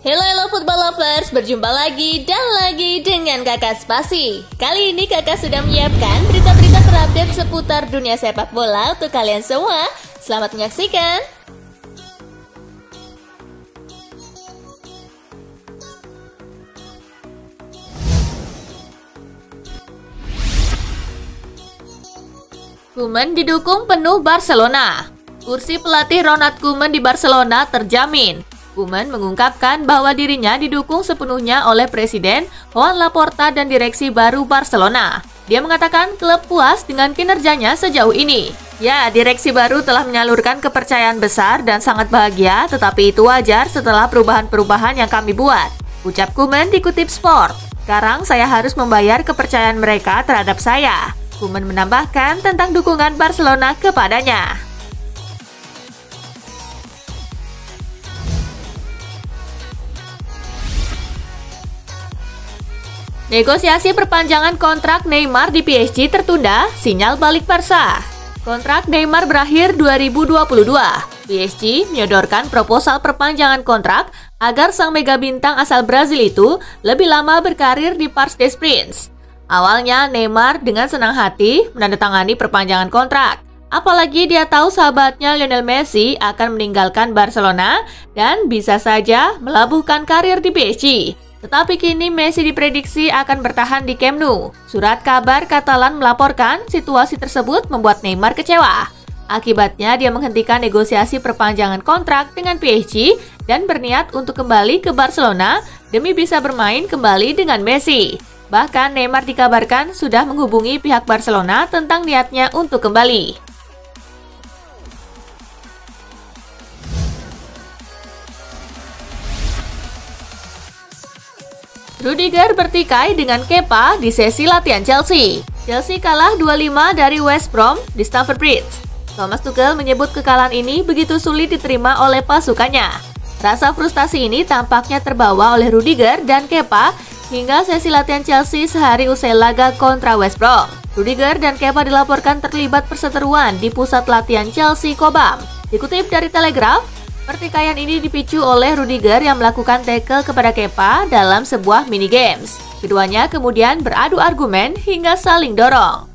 Hello football lovers, berjumpa lagi dan lagi dengan Kakak Spasi. Kali ini Kakak sudah menyiapkan berita-berita terupdate seputar dunia sepak bola untuk kalian semua. Selamat menyaksikan. Koeman didukung penuh Barcelona. Kursi pelatih Ronald Koeman di Barcelona terjamin. Koeman mengungkapkan bahwa dirinya didukung sepenuhnya oleh Presiden Joan Laporta dan direksi baru Barcelona. Dia mengatakan klub puas dengan kinerjanya sejauh ini. Ya, direksi baru telah menyalurkan kepercayaan besar dan sangat bahagia, tetapi itu wajar setelah perubahan-perubahan yang kami buat. Ucap Koeman dikutip Sport. Sekarang saya harus membayar kepercayaan mereka terhadap saya. Koeman menambahkan tentang dukungan Barcelona kepadanya. Negosiasi perpanjangan kontrak Neymar di PSG tertunda, sinyal balik Barca. Kontrak Neymar berakhir 2022. PSG menyodorkan proposal perpanjangan kontrak agar sang mega bintang asal Brazil itu lebih lama berkarir di Parc des Princes. Awalnya Neymar dengan senang hati menandatangani perpanjangan kontrak. Apalagi dia tahu sahabatnya Lionel Messi akan meninggalkan Barcelona dan bisa saja melabuhkan karir di PSG. Tetapi kini Messi diprediksi akan bertahan di Camp Nou. Surat kabar Katalan melaporkan situasi tersebut membuat Neymar kecewa. Akibatnya dia menghentikan negosiasi perpanjangan kontrak dengan PSG dan berniat untuk kembali ke Barcelona demi bisa bermain kembali dengan Messi. Bahkan Neymar dikabarkan sudah menghubungi pihak Barcelona tentang niatnya untuk kembali. Rudiger bertikai dengan Kepa di sesi latihan Chelsea. Chelsea kalah 2-5 dari West Brom di Stamford Bridge. Thomas Tuchel menyebut kekalahan ini begitu sulit diterima oleh pasukannya. Rasa frustasi ini tampaknya terbawa oleh Rudiger dan Kepa hingga sesi latihan Chelsea sehari usai laga kontra West Brom. Rudiger dan Kepa dilaporkan terlibat perseteruan di pusat latihan Chelsea Cobham. Dikutip dari Telegraph, pertikaian ini dipicu oleh Rudiger yang melakukan tackle kepada Kepa dalam sebuah mini games. Keduanya kemudian beradu argumen hingga saling dorong.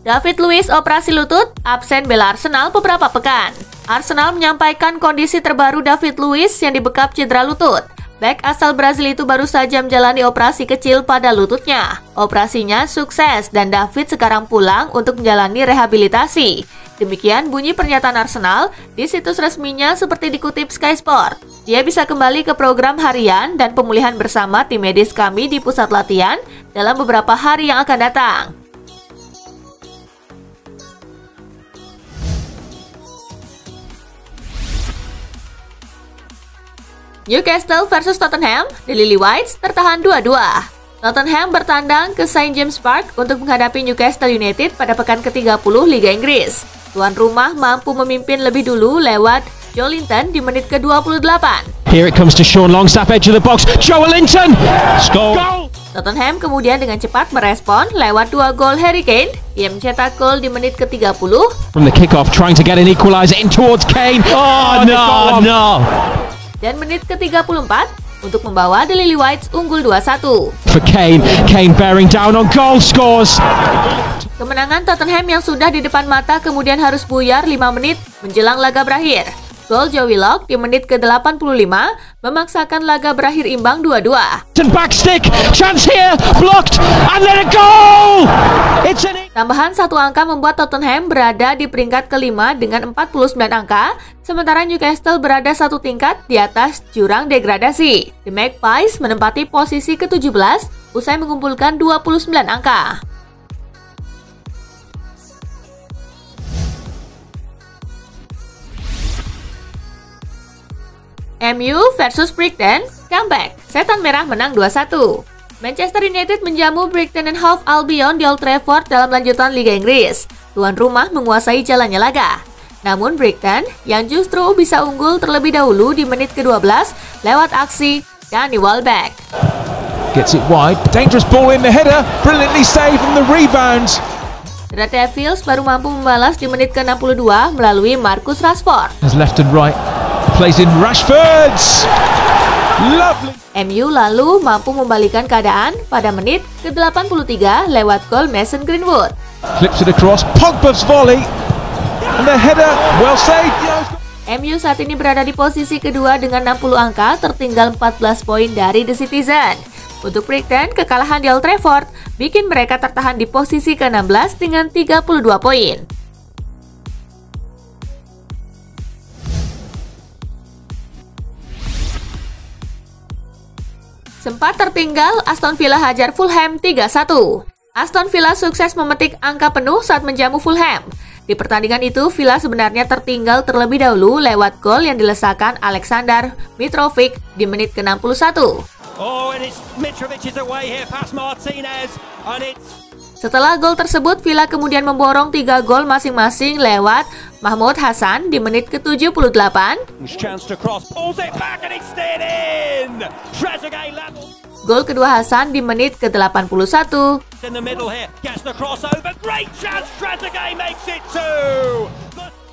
David Luiz operasi lutut, absen bela Arsenal beberapa pekan. Arsenal menyampaikan kondisi terbaru David Luiz yang dibekap cedera lutut. Bek asal Brazil itu baru saja menjalani operasi kecil pada lututnya. Operasinya sukses dan David sekarang pulang untuk menjalani rehabilitasi. Demikian bunyi pernyataan Arsenal di situs resminya seperti dikutip Sky Sport. Dia bisa kembali ke program harian dan pemulihan bersama tim medis kami di pusat latihan dalam beberapa hari yang akan datang. Newcastle versus Tottenham, The Lily Whites tertahan 2-2. Tottenham bertandang ke St. James Park untuk menghadapi Newcastle United pada pekan ke-30 Liga Inggris. Tuan rumah mampu memimpin lebih dulu lewat Joelinton di menit ke-28. Here it comes to Sean Longstaff, edge of the box, Joelinton! Score! Tottenham kemudian dengan cepat merespon lewat 2 gol Harry Kane. Ia mencetak gol di menit ke-30. From the kick-off, trying to get an equaliser in towards Kane. Oh no! Dan menit ke-34 untuk membawa The Lily Whites unggul 2-1. For Kane bearing down on goal, scores. Kemenangan Tottenham yang sudah di depan mata kemudian harus buyar 5 menit menjelang laga berakhir. Gol Joe Willock di menit ke-85 memaksakan laga berakhir imbang 2-2. Back stick, chance here, blocked, and then a goal! Tambahan 1 angka membuat Tottenham berada di peringkat kelima dengan 49 angka, sementara Newcastle berada 1 tingkat di atas jurang degradasi. The Magpies menempati posisi ke-17 usai mengumpulkan 29 angka. MU versus Brighton, comeback. Setan Merah menang 2-1. Manchester United menjamu Brighton and Hove Albion di Old Trafford dalam lanjutan Liga Inggris. Tuan rumah menguasai jalannya laga. Namun Brighton yang justru bisa unggul terlebih dahulu di menit ke-12 lewat aksi Danny Welbeck. Gets it wide, dangerous ball in the header, brilliantly saved from the rebound. Red Devils baru mampu membalas di menit ke-62 melalui Marcus Rashford. Has left and right. Plays in Rashford. Lovely. MU lalu mampu membalikan keadaan pada menit ke-83 lewat gol Mason Greenwood. Clips it across. Pogba's volley. And the header. Well saved. MU saat ini berada di posisi kedua dengan 60 angka, tertinggal 14 poin dari The Citizen. Untuk Brighton, kekalahan di Old Trafford bikin mereka tertahan di posisi ke-16 dengan 32 poin. Sempat tertinggal, Aston Villa hajar Fulham 3-1. Aston Villa sukses memetik angka penuh saat menjamu Fulham. Di pertandingan itu, Villa sebenarnya tertinggal terlebih dahulu lewat gol yang dilesakan Alexander Mitrovic di menit ke-61. Setelah gol tersebut, Villa kemudian memborong 3 gol masing-masing lewat Mahmoud Hassan di menit ke-78, gol kedua Hassan di menit ke-81,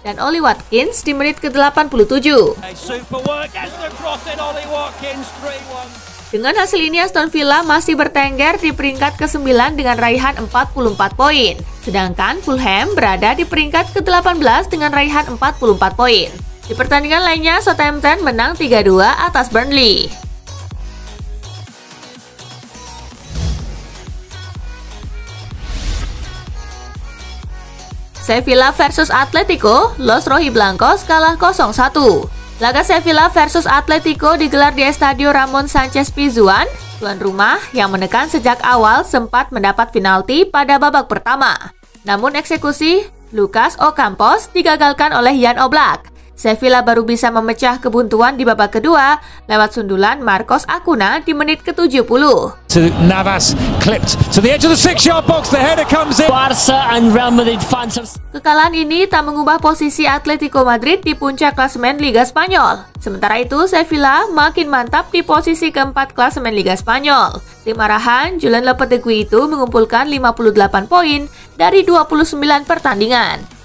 dan Oli Watkins di menit ke-87. Dengan hasil ini, Aston Villa masih bertengger di peringkat ke-9 dengan raihan 44 poin. Sedangkan Fulham berada di peringkat ke-18 dengan raihan 44 poin. Di pertandingan lainnya, Southampton menang 3-2 atas Burnley. Sevilla versus Atletico, Los Rojiblancos kalah 0-1. Laga Sevilla versus Atletico digelar di Estadio Ramon Sánchez Pizjuan. Tuan rumah yang menekan sejak awal sempat mendapat penalti pada babak pertama. Namun eksekusi Lucas Ocampos digagalkan oleh Jan Oblak. Sevilla baru bisa memecah kebuntuan di babak kedua lewat sundulan Marcos Acuna di menit ke-70. Navas clipped to the edge of the 6-yard box. The header comes in. Barca and Real Madrid fans. Kekalahan ini tak mengubah posisi Atletico Madrid di puncak klasemen Liga Spanyol. Sementara itu, Sevilla makin mantap di posisi keempat klasemen Liga Spanyol. Tim arahan Julen Lopetegui itu mengumpulkan 58 poin dari 29 pertandingan.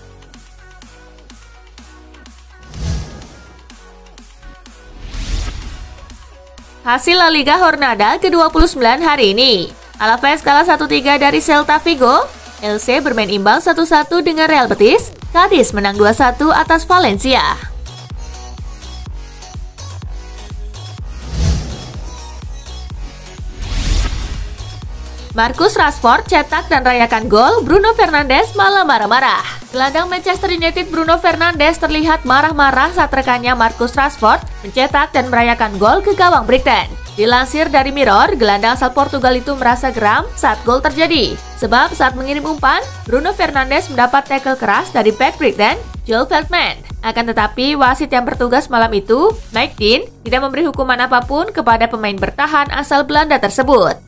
Hasil La Liga Jornada ke-29 hari ini. Alaves kalah 1-3 dari Celta Vigo. Elche bermain imbang 1-1 dengan Real Betis. Cadiz menang 2-1 atas Valencia. Marcus Rashford cetak dan rayakan gol, Bruno Fernandes malah marah-marah. Gelandang Manchester United Bruno Fernandes terlihat marah-marah saat rekannya Marcus Rashford mencetak dan merayakan gol ke gawang Brighton. Dilansir dari Mirror, gelandang asal Portugal itu merasa geram saat gol terjadi. Sebab saat mengirim umpan, Bruno Fernandes mendapat tackle keras dari bek Brighton, Joel Veltman. Akan tetapi, wasit yang bertugas malam itu, Mike Dean, tidak memberi hukuman apapun kepada pemain bertahan asal Belanda tersebut.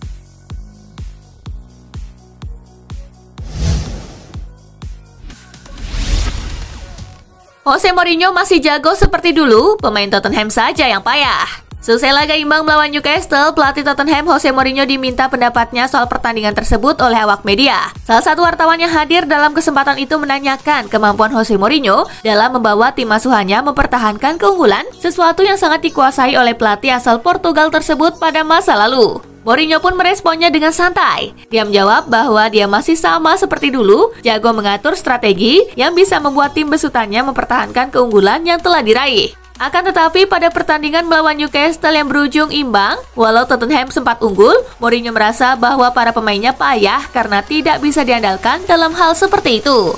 Jose Mourinho masih jago seperti dulu, pemain Tottenham saja yang payah. Selesai laga imbang melawan Newcastle, pelatih Tottenham Jose Mourinho diminta pendapatnya soal pertandingan tersebut oleh awak media. Salah satu wartawan yang hadir dalam kesempatan itu menanyakan kemampuan Jose Mourinho dalam membawa tim asuhannya mempertahankan keunggulan, sesuatu yang sangat dikuasai oleh pelatih asal Portugal tersebut pada masa lalu. Mourinho pun meresponnya dengan santai. Dia menjawab bahwa dia masih sama seperti dulu, jago mengatur strategi yang bisa membuat tim besutannya mempertahankan keunggulan yang telah diraih. Akan tetapi pada pertandingan melawan Newcastle yang berujung imbang, walau Tottenham sempat unggul, Mourinho merasa bahwa para pemainnya payah karena tidak bisa diandalkan dalam hal seperti itu.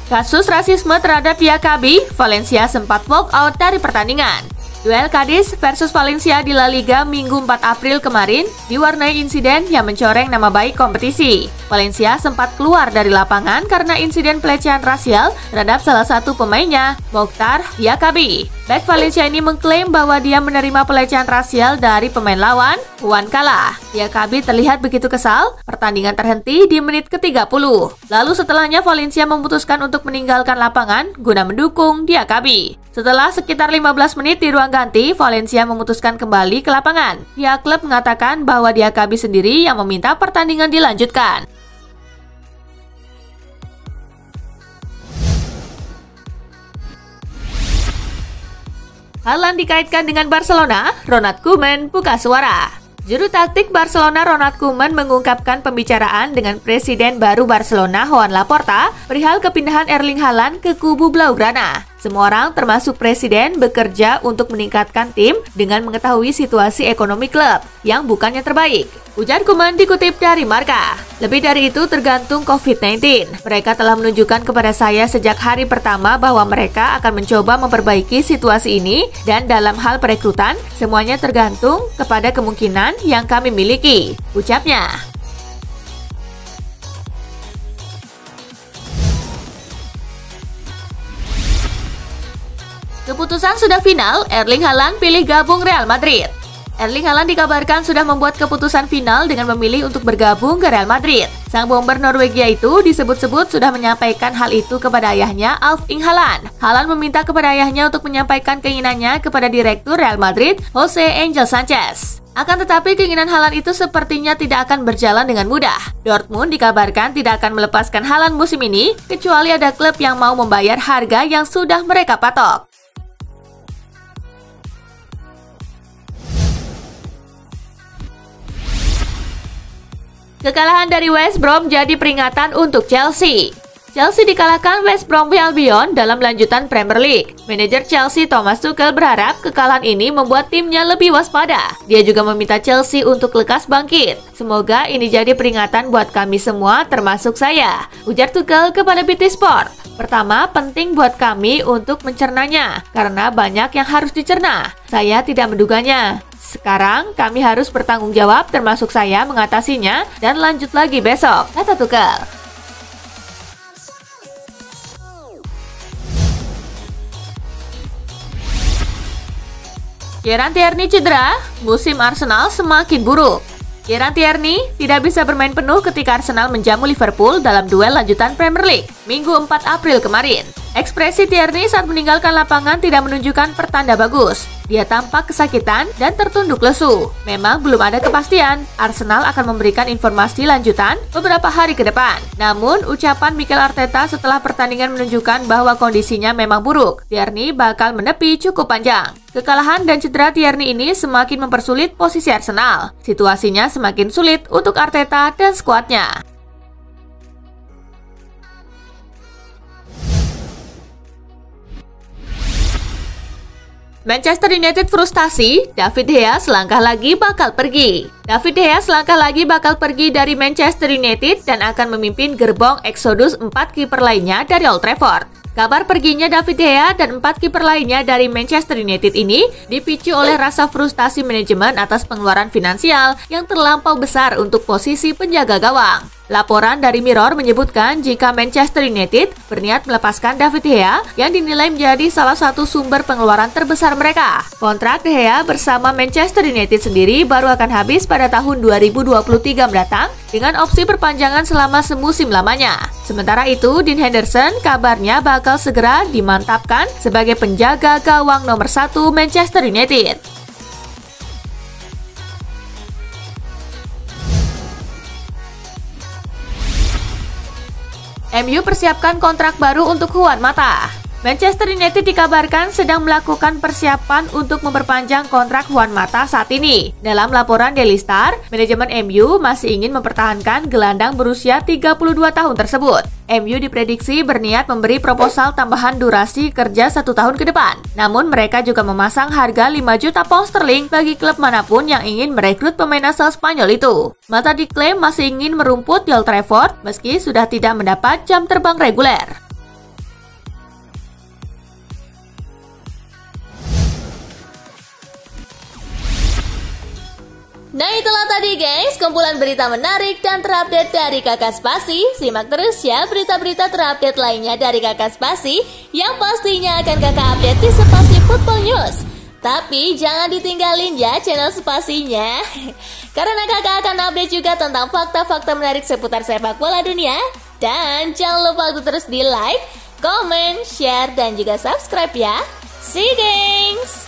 Kasus rasisme terhadap Diakabi, Valencia sempat walk out dari pertandingan. Duel Cadiz versus Valencia di La Liga Minggu 4 April kemarin diwarnai insiden yang mencoreng nama baik kompetisi. Valencia sempat keluar dari lapangan karena insiden pelecehan rasial terhadap salah satu pemainnya, Mokhtar Diakabi. Bek Valencia ini mengklaim bahwa dia menerima pelecehan rasial dari pemain lawan, Juan kalah. Diakabi terlihat begitu kesal, pertandingan terhenti di menit ke-30. Lalu setelahnya Valencia memutuskan untuk meninggalkan lapangan guna mendukung Diakabi. Setelah sekitar 15 menit di ruang ganti, Valencia memutuskan kembali ke lapangan. Pihak klub mengatakan bahwa Diakabi sendiri yang meminta pertandingan dilanjutkan. Haaland dikaitkan dengan Barcelona, Ronald Koeman buka suara. Juru taktik Barcelona Ronald Koeman mengungkapkan pembicaraan dengan Presiden baru Barcelona Joan Laporta perihal kepindahan Erling Haaland ke kubu Blaugrana. Semua orang termasuk Presiden bekerja untuk meningkatkan tim dengan mengetahui situasi ekonomi klub yang bukannya terbaik. Ujar Koeman dikutip dari Marca. Lebih dari itu tergantung COVID-19. Mereka telah menunjukkan kepada saya sejak hari pertama bahwa mereka akan mencoba memperbaiki situasi ini dan dalam hal perekrutan, semuanya tergantung kepada kemungkinan yang kami miliki, ucapnya. Keputusan sudah final, Erling Haaland pilih gabung Real Madrid. Erling Haaland dikabarkan sudah membuat keputusan final dengan memilih untuk bergabung ke Real Madrid. Sang bomber Norwegia itu disebut-sebut sudah menyampaikan hal itu kepada ayahnya, Erling Haaland. Haaland meminta kepada ayahnya untuk menyampaikan keinginannya kepada direktur Real Madrid, Jose Angel Sanchez. Akan tetapi keinginan Haaland itu sepertinya tidak akan berjalan dengan mudah. Dortmund dikabarkan tidak akan melepaskan Haaland musim ini, kecuali ada klub yang mau membayar harga yang sudah mereka patok. Kekalahan dari West Brom jadi peringatan untuk Chelsea. Chelsea dikalahkan West Bromwich Albion dalam lanjutan Premier League. Manajer Chelsea Thomas Tuchel berharap kekalahan ini membuat timnya lebih waspada. Dia juga meminta Chelsea untuk lekas bangkit. Semoga ini jadi peringatan buat kami semua termasuk saya, ujar Tuchel kepada BT Sport. Pertama, penting buat kami untuk mencernanya, karena banyak yang harus dicerna. Saya tidak menduganya. Sekarang kami harus bertanggung jawab termasuk saya mengatasinya dan lanjut lagi besok, kata Tuchel. Kieran Tierney cedera, musim Arsenal semakin buruk. Kieran Tierney tidak bisa bermain penuh ketika Arsenal menjamu Liverpool dalam duel lanjutan Premier League, Minggu 4 April kemarin. Ekspresi Tierney saat meninggalkan lapangan tidak menunjukkan pertanda bagus. Dia tampak kesakitan dan tertunduk lesu. Memang belum ada kepastian, Arsenal akan memberikan informasi lanjutan beberapa hari ke depan. Namun, ucapan Mikel Arteta setelah pertandingan menunjukkan bahwa kondisinya memang buruk. Tierney bakal menepi cukup panjang. Kekalahan dan cedera Tierney ini semakin mempersulit posisi Arsenal. Situasinya semakin sulit untuk Arteta dan skuadnya. Manchester United frustasi, David De Gea selangkah lagi bakal pergi. David De Gea selangkah lagi bakal pergi dari Manchester United dan akan memimpin gerbong eksodus 4 kiper lainnya dari Old Trafford. Kabar perginya David De Gea dan 4 kiper lainnya dari Manchester United ini dipicu oleh rasa frustasi manajemen atas pengeluaran finansial yang terlampau besar untuk posisi penjaga gawang. Laporan dari Mirror menyebutkan jika Manchester United berniat melepaskan David De Gea yang dinilai menjadi salah satu sumber pengeluaran terbesar mereka. Kontrak De Gea bersama Manchester United sendiri baru akan habis pada tahun 2023 mendatang dengan opsi perpanjangan selama semusim lamanya. Sementara itu, Dean Henderson kabarnya bakal segera dimantapkan sebagai penjaga gawang nomor 1 Manchester United. MU persiapkan kontrak baru untuk Juan Mata. Manchester United dikabarkan sedang melakukan persiapan untuk memperpanjang kontrak Juan Mata saat ini. Dalam laporan Daily Star, manajemen MU masih ingin mempertahankan gelandang berusia 32 tahun tersebut. MU diprediksi berniat memberi proposal tambahan durasi kerja 1 tahun ke depan. Namun mereka juga memasang harga 5 juta pound sterling bagi klub manapun yang ingin merekrut pemain asal Spanyol itu. Mata diklaim masih ingin merumput di Old Trafford meski sudah tidak mendapat jam terbang reguler. Nah itulah tadi guys, kumpulan berita menarik dan terupdate dari Kakak Spasi. Simak terus ya berita-berita terupdate lainnya dari Kakak Spasi yang pastinya akan Kakak update di Spasi Football News. Tapi jangan ditinggalin ya channel Spasinya, karena Kakak akan update juga tentang fakta-fakta menarik seputar sepak bola dunia. Dan jangan lupa untuk terus di like, comment, share, dan juga subscribe ya. See you guys!